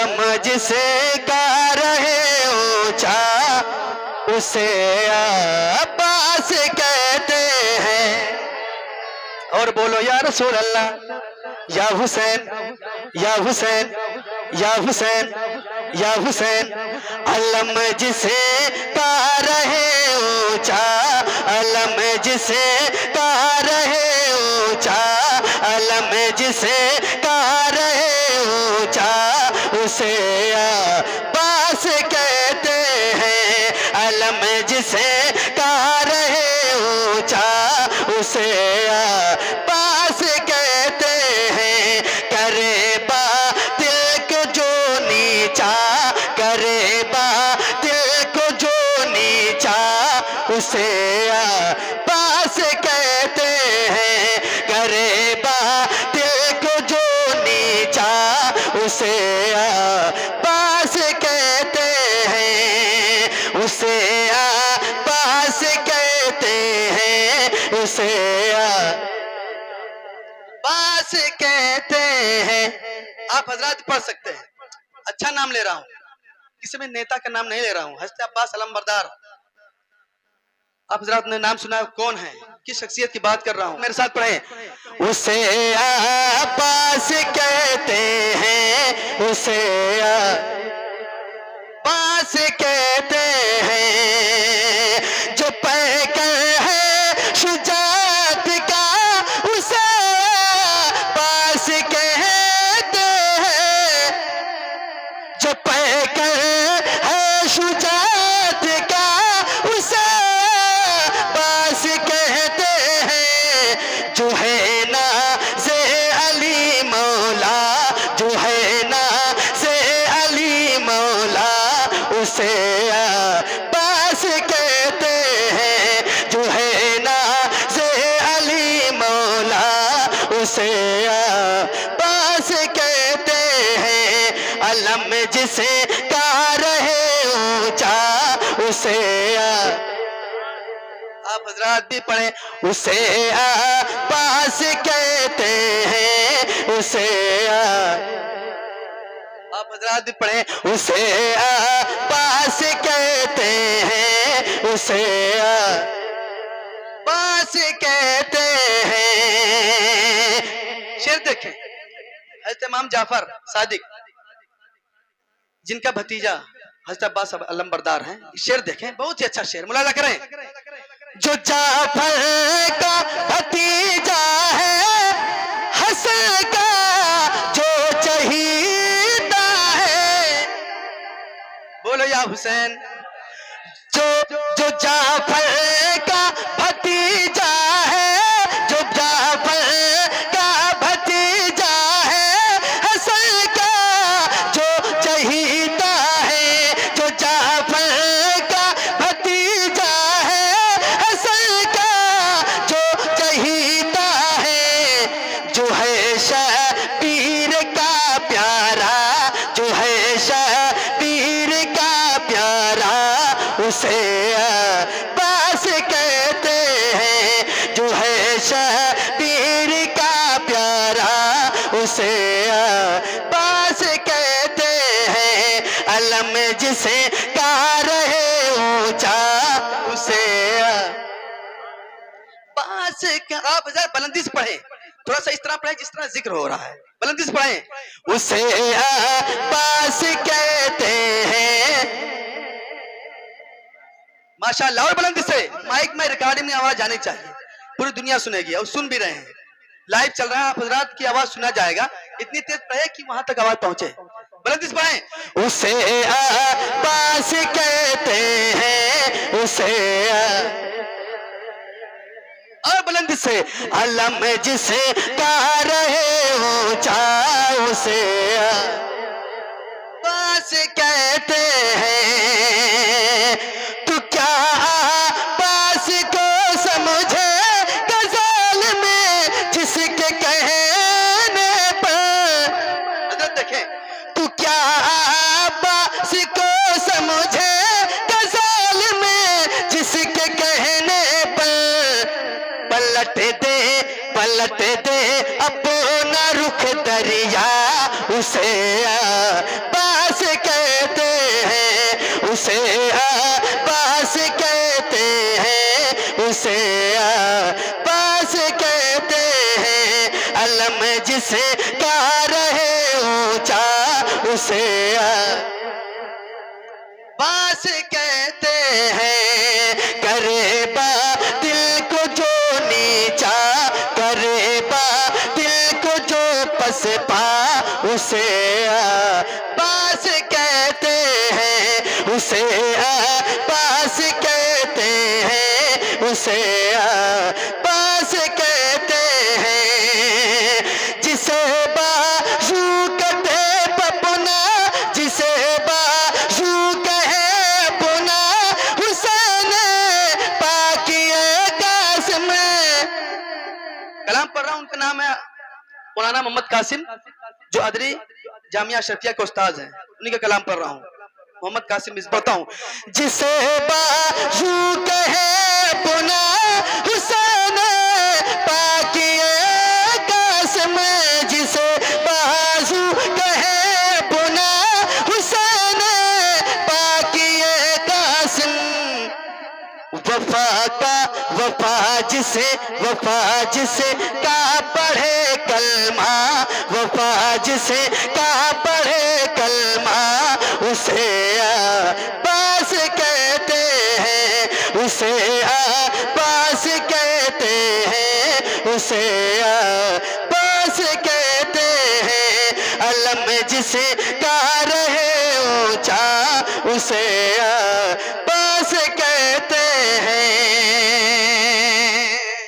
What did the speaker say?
अलम जिसे का रहे ऊंचा उसे अब्बास कहते हैं। और बोलो या रसूल अल्लाह, या हुसैन या हुसैन या हुसैन या हुसैन। अलम जिसे का रहे ऊंचा, अलम जिसे का रहे ऊंचा, अलम जिसे का रहे ऊंचा उसे अब्बास कहते हैं। अलम जिसे का रहे ऊंचा उसे अब्बास कहते हैं। करे बातिल को जो नीचा, करे बातिल को जो नीचा उसे अब्बास कहते हैं। करे बातिल को जो नीचा उसे अब्बास कहते हैं। उसे अब्बास कहते हैं, उसे अब्बास कहते हैं। आप हजरात पढ़ सकते हैं। अच्छा नाम ले रहा हूं, किसी में नेता का नाम नहीं ले रहा हूं। हज़रत अब्बास अलमबरदार, आप हजरात ने नाम सुना है, कौन है, किस शख्सियत की बात कर रहा हूं, मेरे साथ पढ़ें। उसे अब्बास कहते हैं, उसे अब्बास कहते हैं। जो पैकर है शुजाअत का उसे अब्बास कहते हैं। जो पैकर है शुजाअत का उसे अब्बास कहते हैं। जो है ना से अली मौला, जो है ना से अली मौला उसे अब्बास कहते हैं। जो है ना से अली मौला उसे अब्बास कहते हैं। अलम जिसे का रहे ऊंचा उसे आप हजरात भी पढ़े। उसे अब्बास कहते हैं, उसे आप हजरात भी पढ़े। उसे अब्बास कहते हैं, उसे अब्बास कहते हैं। शेर देखें, हज़रत इमाम जाफर सादिक जिनका भतीजा हज़रत अब्बास अलमबरदार हैं, शेर देखें, बहुत ही अच्छा शेर, मुलाजा करें। जो जाफर का भतीजा है हसन का जो चहीता है, बोलो या हुसैन। जो जाफर का भतीजा है, जो जाफर का भतीजा है हसन का जो चहीता है। जो जाफर का भतीजा है हसन का जो चहीता है। जो है शबीर का प्यारा, जो है शबीर का प्यारा उसे अब्बास कहते हैं। जो है शबीर का प्यारा उसे अब्बास कहते हैं। अलम जिसे का रहे ऊंचा उसे अब्बास का। आप जरा बुलंदी से पढ़े, थोड़ा सा इस तरह पढ़े जिस तरह जिक्र हो रहा है, बुलंदी से पढ़े। उसे अब्बास कहते हैं, माशाअल्लाह। और बुलंदी से, माइक में रिकॉर्डिंग में आवाज आनी चाहिए, पूरी दुनिया सुनेगी और सुन भी रहे हैं, लाइव चल रहा है। आप हजरात की आवाज सुना जाएगा, इतनी तेज पढ़े कि वहां तक आवाज पहुंचे। बुलंदी से पढ़े। उसे अब्बास कहते हैं, उसे और बुलंदी से। अलम जिसे का रहे ऊंचा उसे अब्बास कहते हैं। तू क्या अब्बास को समझे गजल में जिसके कहने पर, देखें। तू क्या अब्बास को समझे गजल में जिसके कहने पर। पलट दे अपना रुख दरिया उसे उसे पास कहते हैं, अलम जिसे का रहे ऊंचा उसे पास कहते हैं। करे बा दिल को जो नीचा, करे बा दिल को जो पसपा उसे पास कहते हैं, उसे पास कहते हैं, उसे पास कहते हैं। जिसे बाजू कटे पपुना, जिसे बाजू कहे पुना, हुसैन पाकिए कासिम। कलाम पढ़ रहा हूं, उनका नाम है मौलाना मोहम्मद कासिम, जो अदरी जामिया शर्फिया के उस्ताद हैं, उन्हीं का कलाम पढ़ रहा हूं। मोहम्मद कासिम इस पढ़ता हूं। जिसे बाजू कहे पुना, हुसैन पाकिए कासिम। जिसे बाजू कहे पुना, हुसैन पाकिए कासिम। वफा का वफा जिसे का पढ़े कलमा, वफा जिसे का पढ़े कलमा उसे पास कहते हैं, उसे पास कहते हैं, उसे पास कहते हैं। अलम जिसे का रहे ऊंचा उसे